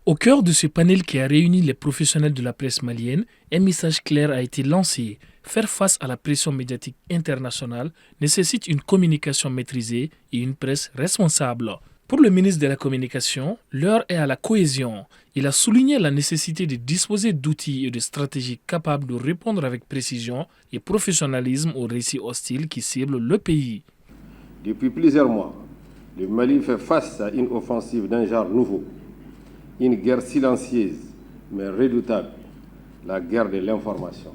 Au cœur de ce panel qui a réuni les professionnels de la presse malienne, un message clair a été lancé. Faire face à la pression médiatique internationale nécessite une communication maîtrisée et une presse responsable. Pour le ministre de la Communication, l'heure est à la cohésion. Il a souligné la nécessité de disposer d'outils et de stratégies capables de répondre avec précision et professionnalisme aux récits hostiles qui ciblent le pays. Depuis plusieurs mois, le Mali fait face à une offensive d'un genre nouveau. Une guerre silencieuse, mais redoutable, la guerre de l'information.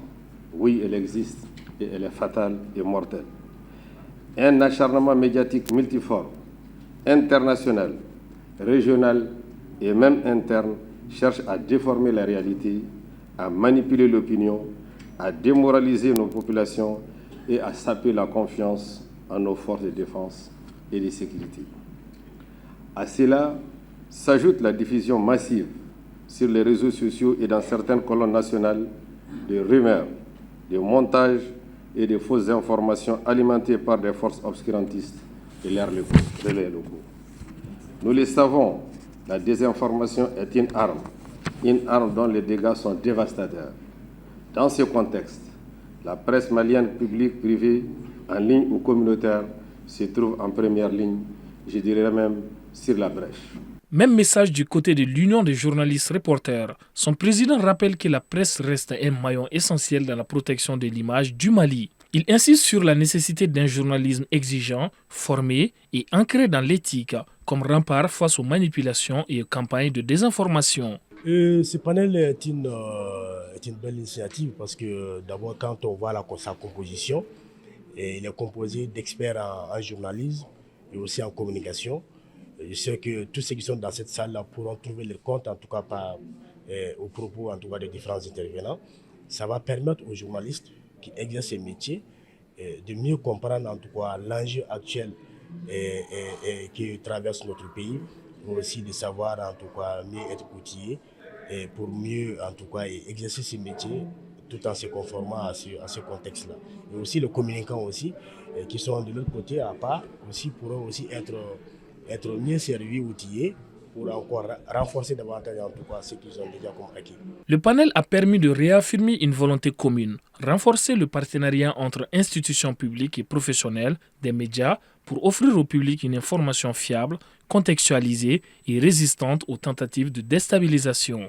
Oui, elle existe et elle est fatale et mortelle. Un acharnement médiatique multiforme, international, régional et même interne cherche à déformer la réalité, à manipuler l'opinion, à démoraliser nos populations et à saper la confiance en nos forces de défense et de sécurité. À cela s'ajoute la diffusion massive sur les réseaux sociaux et dans certaines colonnes nationales de rumeurs, de montages et de fausses informations alimentées par des forces obscurantistes et leurs locaux. Nous le savons, la désinformation est une arme dont les dégâts sont dévastateurs. Dans ce contexte, la presse malienne publique, privée, en ligne ou communautaire, se trouve en première ligne, je dirais même sur la brèche. Même message du côté de l'Union des journalistes reporters. Son président rappelle que la presse reste un maillon essentiel dans la protection de l'image du Mali. Il insiste sur la nécessité d'un journalisme exigeant, formé et ancré dans l'éthique, comme rempart face aux manipulations et aux campagnes de désinformation. Ce panel est une belle initiative parce que d'abord quand on voit sa composition, il est composé d'experts en journalisme et aussi en communication. Je sais que tous ceux qui sont dans cette salle-là pourront trouver leur compte, en tout cas aux propos en tout cas des différents intervenants. Ça va permettre aux journalistes qui exercent ces métiers de mieux comprendre en tout cas l'enjeu actuel qui traverse notre pays, mais aussi de savoir en tout cas mieux être outillés pour mieux en tout cas exercer ces métiers tout en se conformant à ce contexte-là. Et aussi les communicants aussi, qui sont de l'autre côté à part, aussi pourront aussi être mieux servis, outillés, pour encore renforcer davantage en tout cas ce qu'ils ont déjà comme acquis. Le panel a permis de réaffirmer une volonté commune, renforcer le partenariat entre institutions publiques et professionnelles des médias pour offrir au public une information fiable, contextualisée et résistante aux tentatives de déstabilisation.